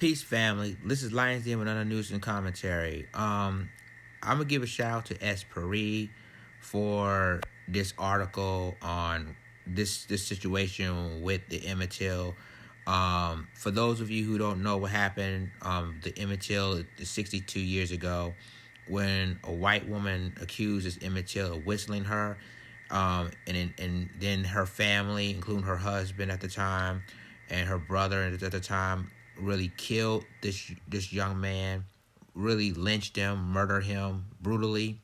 Peace, family. This is Lions Den with another news and commentary. I'm gonna give a shout out to S. Paris for this article on this situation with the Emmett Till. For those of you who don't know what happened, the Emmett Till is 62 years ago, when a white woman accuses Emmett Till of whistling her, and then her family, including her husband at the time and her brother at the time, really killed this young man, really lynched him, murdered him brutally.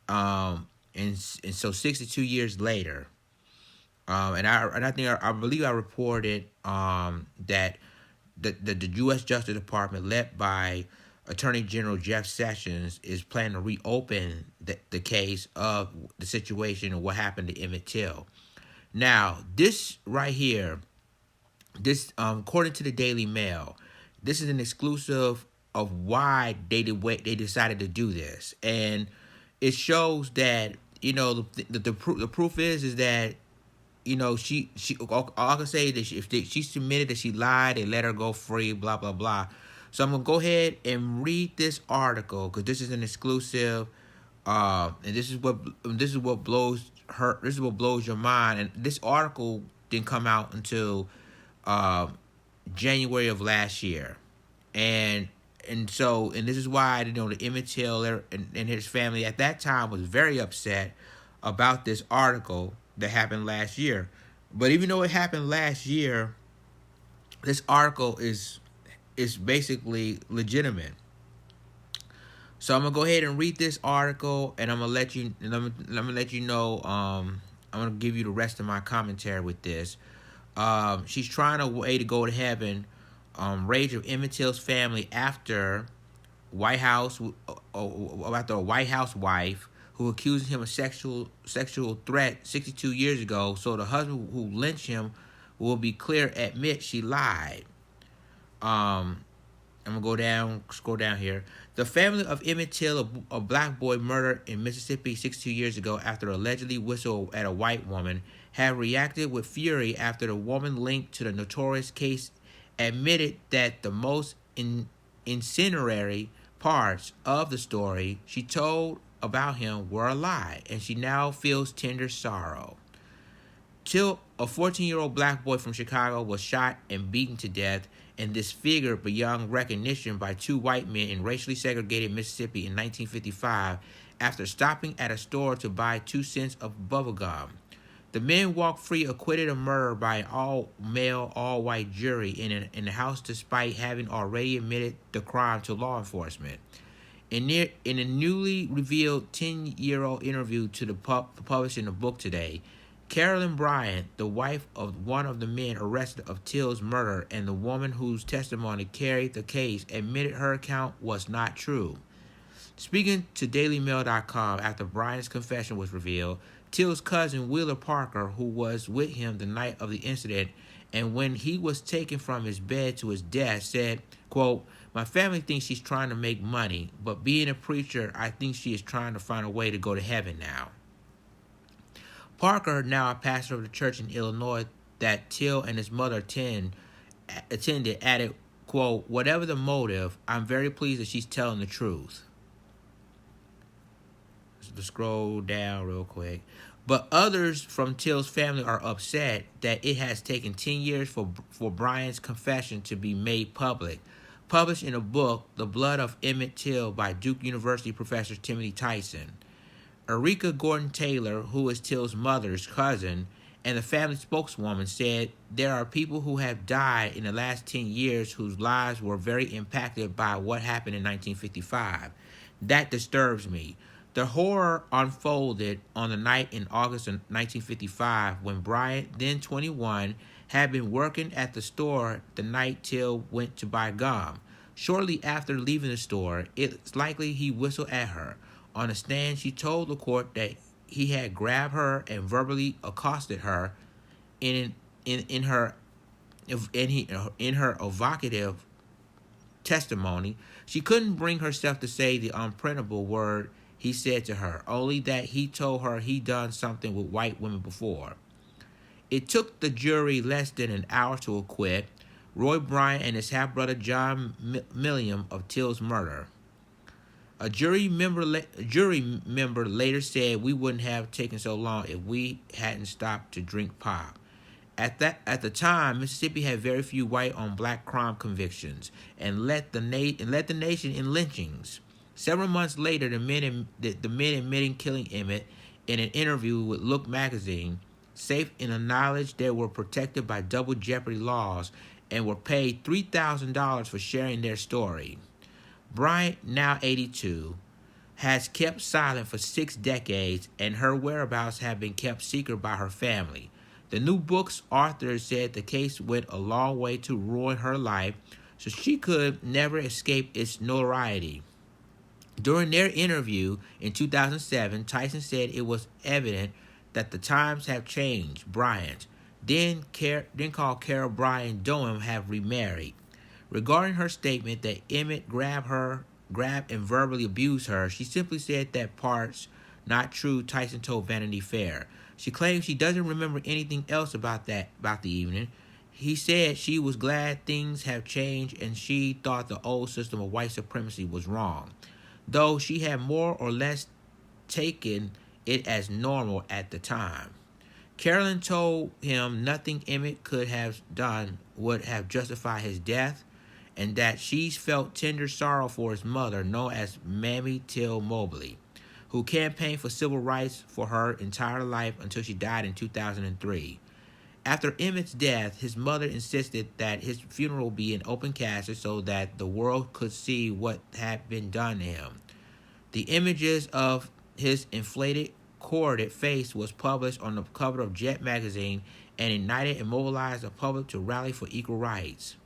And so 62 years later, I believe I reported that the U.S. Justice Department, led by Attorney General Jeff Sessions, is planning to reopen the case of the situation and what happened to Emmett Till. Now, this right here, according to the Daily Mail, this is an exclusive of why they decided to do this, and it shows that the proof is that she all I can say is that if she submitted that she lied, they let her go free, blah blah blah. So I'm gonna go ahead and read this article because this is an exclusive, and this is what blows your mind. And this article didn't come out until January of last year, and this is why the Emmett Till and his family at that time was very upset about this article that happened last year. But even though it happened last year, this article is basically legitimate. So I'm gonna go ahead and read this article, and I'm gonna let you know. I'm gonna give you the rest of my commentary with this. She's trying a way to go to heaven. Rage of Emmett Till's family after a White House wife who accused him of sexual threat 62 years ago. So the husband who lynched him will be clear, admit she lied. I'm gonna scroll down here. The family of Emmett Till, a black boy murdered in Mississippi 62 years ago after allegedly whistled at a white woman, have reacted with fury after the woman linked to the notorious case admitted that the most incendiary parts of the story she told about him were a lie, and she now feels tender sorrow. Till, a 14-year-old black boy from Chicago, was shot and beaten to death and disfigured beyond recognition by two white men in racially segregated Mississippi in 1955 after stopping at a store to buy 2 cents of bubblegum. The men walked free, acquitted of murder by an all-male, all-white jury in the house despite having already admitted the crime to law enforcement. In a newly revealed 10-year-old interview to the published in the book today, Carolyn Bryant, the wife of one of the men arrested of Till's murder and the woman whose testimony carried the case, admitted her account was not true. Speaking to DailyMail.com after Bryant's confession was revealed, Till's cousin Wheeler Parker, who was with him the night of the incident and when he was taken from his bed to his desk, said, quote, "My family thinks she's trying to make money, but being a preacher, I think she is trying to find a way to go to heaven now." Parker, now a pastor of the church in Illinois that Till and his mother attended, added, quote, "Whatever the motive, I'm very pleased that she's telling the truth." Let's scroll down real quick. But others from Till's family are upset that it has taken 10 years for Bryant's confession to be made public. Published in a book, The Blood of Emmett Till by Duke University professor Timothy Tyson. Erika Gordon Taylor, who is Till's mother's cousin and the family spokeswoman, said there are people who have died in the last 10 years whose lives were very impacted by what happened in 1955. That disturbs me. The horror unfolded on the night in August of 1955 when Bryant, then 21, had been working at the store the night Till went to buy gum. Shortly after leaving the store, it's likely he whistled at her. On the stand, she told the court that he had grabbed her and verbally accosted her. In her evocative testimony, she couldn't bring herself to say the unprintable word he said to her, only that he told her he'd done something with white women before. It took the jury less than an hour to acquit. Roy Bryant and his half-brother John Milliam of Till's murder. A jury member later said we wouldn't have taken so long if we hadn't stopped to drink pop. At the time, Mississippi had very few white on black crime convictions and led the nation in lynchings. Several months later, the men admitting killing Emmett in an interview with Look magazine, safe in the knowledge they were protected by double jeopardy laws and were paid $3,000 for sharing their story. Bryant, now 82, has kept silent for 6 decades, and her whereabouts have been kept secret by her family. The new book's author said the case went a long way to ruin her life, so she could never escape its notoriety. During their interview in 2007, Tyson said it was evident that the times have changed. Bryant, then called Carol Bryant Doem, have remarried. Regarding her statement that Emmett grabbed and verbally abused her, she simply said that part's not true, Tyson told Vanity Fair. She claims she doesn't remember anything else about the evening. He said she was glad things have changed and she thought the old system of white supremacy was wrong, though she had more or less taken it as normal at the time. Carolyn told him nothing Emmett could have done would have justified his death, and that she felt tender sorrow for his mother, known as Mammy Till Mobley, who campaigned for civil rights for her entire life until she died in 2003. After Emmett's death, his mother insisted that his funeral be in open casket so that the world could see what had been done to him. The images of his inflated, corded face was published on the cover of Jet magazine and ignited and mobilized the public to rally for equal rights.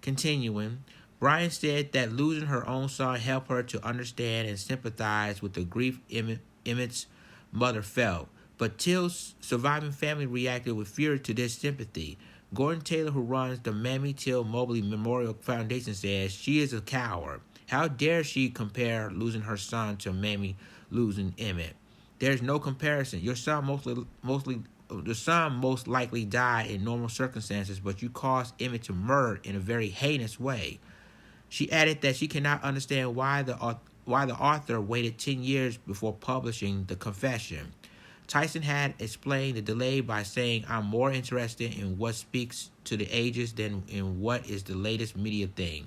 Continuing, Bryant said that losing her own son helped her to understand and sympathize with the grief Emmett's mother felt, but Till's surviving family reacted with fury to this sympathy. Gordon Taylor, who runs the Mammy Till Mobley Memorial Foundation, says she is a coward. How dare she compare losing her son to Mammy losing Emmett? There's no comparison. Your son most likely died in normal circumstances, but you caused Emmett to murder in a very heinous way. She added that she cannot understand why the author waited 10 years before publishing the confession. Tyson had explained the delay by saying, "I'm more interested in what speaks to the ages than in what is the latest media thing."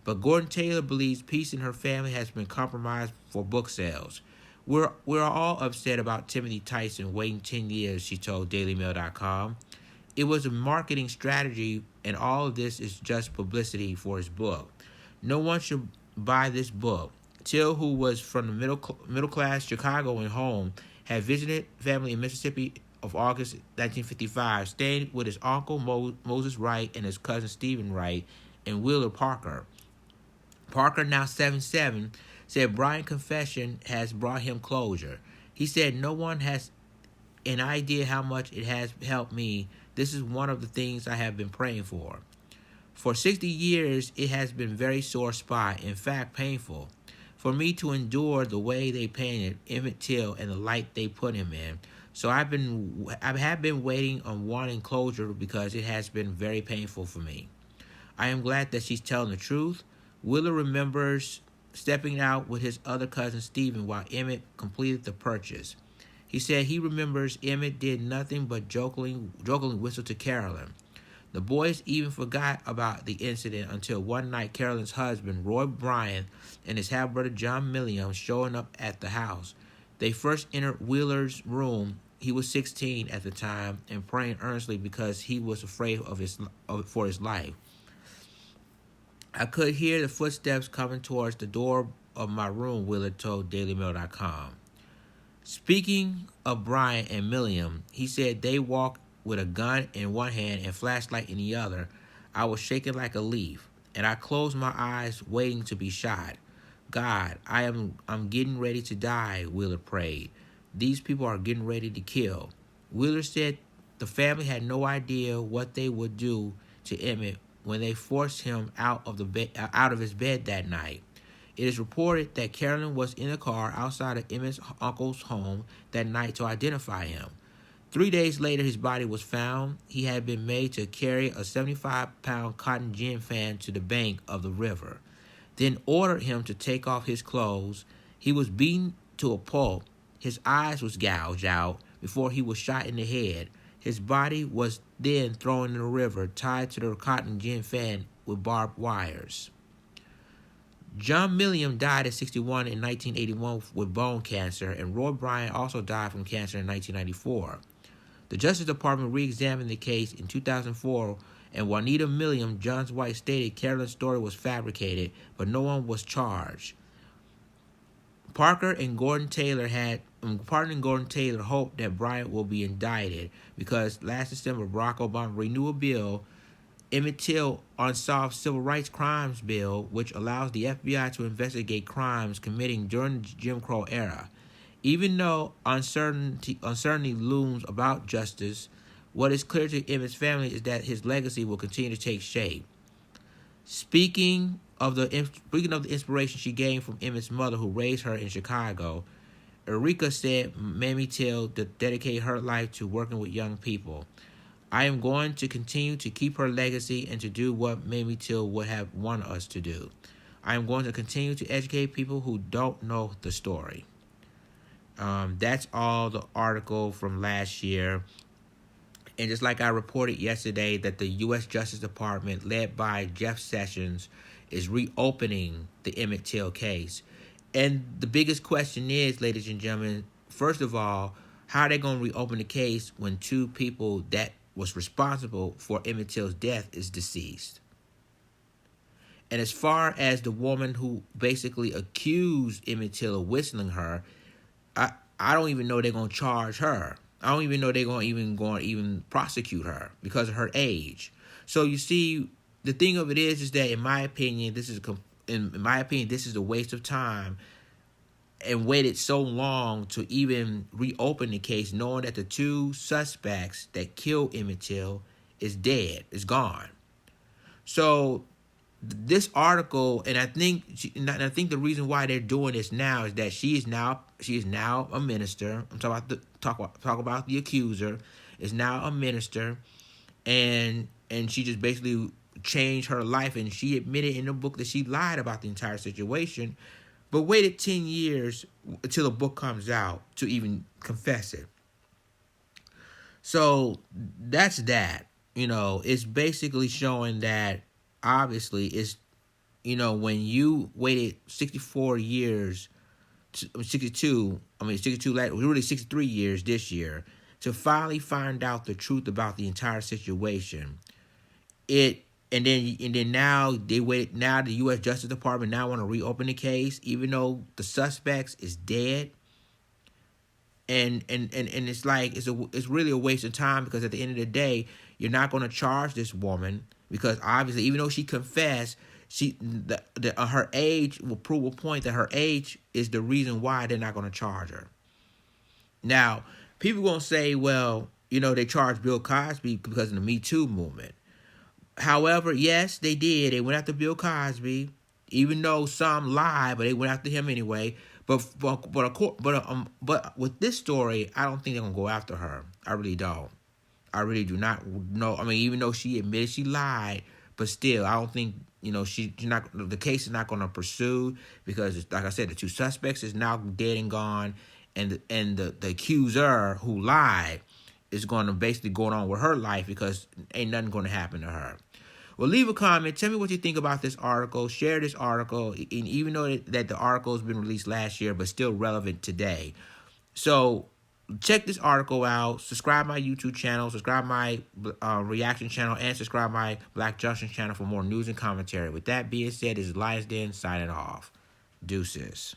But Gordon Taylor believes peace in her family has been compromised for book sales. We're all upset about Timothy Tyson waiting 10 years, she told DailyMail.com. It was a marketing strategy, and all of this is just publicity for his book. No one should buy this book. Till, who was from the middle-class Chicago and home, had visited family in Mississippi of August 1955, staying with his uncle Moses Wright and his cousin Stephen Wright and Wheeler Parker. Parker, now 77, said Bryant's confession has brought him closure. He said, "No one has an idea how much it has helped me. This is one of the things I have been praying for. For 60 years, it has been a very sore spot, in fact, painful, for me to endure the way they painted Emmett Till and the light they put him in. So I have been waiting on wanting closure because it has been very painful for me. I am glad that she's telling the truth." Wheeler remembers stepping out with his other cousin Stephen while Emmett completed the purchase. He said he remembers Emmett did nothing but jokingly whistle to Carolyn. The boys even forgot about the incident until one night Carolyn's husband, Roy Bryant, and his half-brother John Milliam showing up at the house. They first entered Wheeler's room. He was 16 at the time and praying earnestly because he was afraid for his life. "I could hear the footsteps coming towards the door of my room," Wheeler told DailyMail.com. Speaking of Bryant and Milliam, he said they walked with a gun in one hand and flashlight in the other. "I was shaking like a leaf, and I closed my eyes waiting to be shot. God, I'm getting ready to die," Wheeler prayed. "These people are getting ready to kill." Wheeler said the family had no idea what they would do to Emmett when they forced him out of his bed that night. It is reported that Carolyn was in a car outside of Emmett's uncle's home that night to identify him. 3 days later, his body was found. He had been made to carry a 75-pound cotton gin fan to the bank of the river, then ordered him to take off his clothes. He was beaten to a pulp. His eyes was gouged out before he was shot in the head. His body was then thrown in the river, tied to the cotton gin fan with barbed wires. John Milliam died at 61 in 1981 with bone cancer, and Roy Bryant also died from cancer in 1994. The Justice Department re-examined the case in 2004, and Juanita Milliam, John's wife, stated Carolyn's story was fabricated, but no one was charged. Parker and Gordon Taylor hoped that Bryant will be indicted because last December Barack Obama renewed a bill, Emmett Till Unsolved Civil Rights Crimes Bill, which allows the FBI to investigate crimes committed during the Jim Crow era. Even though uncertainty looms about justice, what is clear to Emmett's family is that his legacy will continue to take shape. Speaking of the inspiration she gained from Emmett's mother, who raised her in Chicago, Erika said Mamie Till dedicated her life to working with young people. I am going to continue to keep her legacy and to do what Mamie Till would have wanted us to do. I am going to continue to educate people who don't know the story. That's all the article from last year. And just like I reported yesterday that the U.S. Justice Department, led by Jeff Sessions, is reopening the Emmett Till case. And the biggest question is, ladies and gentlemen, first of all, how are they going to reopen the case when two people that was responsible for Emmett Till's death is deceased? And as far as the woman who basically accused Emmett Till of whistling her, I don't even know they're going to charge her. I don't even know they're going to even prosecute her because of her age. So you see, the thing of it is that in my opinion, this is a waste of time, and waited so long to even reopen the case, knowing that the two suspects that killed Emmett Till is dead, is gone. So this article, and I think the reason why they're doing this now is that she is now a minister. I'm talk about the accuser is now a minister, and she just basically changed her life, and she admitted in the book that she lied about the entire situation, but waited 10 years until the book comes out to even confess it. So that's that. It's basically showing that obviously it's, when you waited 64 years, 63 years this year to finally find out the truth about the entire situation. And then now now the U.S. Justice Department now want to reopen the case, even though the suspects is dead. And it's like it's really a waste of time, because at the end of the day, you're not going to charge this woman because obviously, even though she confessed, her age will prove a point that her age is the reason why they're not going to charge her. Now, people going to say, well, they charged Bill Cosby because of the Me Too movement. However, yes, they did. They went after Bill Cosby, even though some lied, but they went after him anyway. But with this story, I don't think they're gonna go after her. I really don't. I really do not know. I mean, even though she admitted she lied, but still, I don't think the case is not gonna pursue, because, like I said, the two suspects is now dead and gone, and the accuser who lied is going to basically go on with her life, because ain't nothing going to happen to her. Well, leave a comment. Tell me what you think about this article. Share this article, and even though that the article has been released last year, but still relevant today. So check this article out. Subscribe my YouTube channel. Subscribe my reaction channel, and subscribe my Black Junction channel for more news and commentary. With that being said, this is Lions Den signing off. Deuces.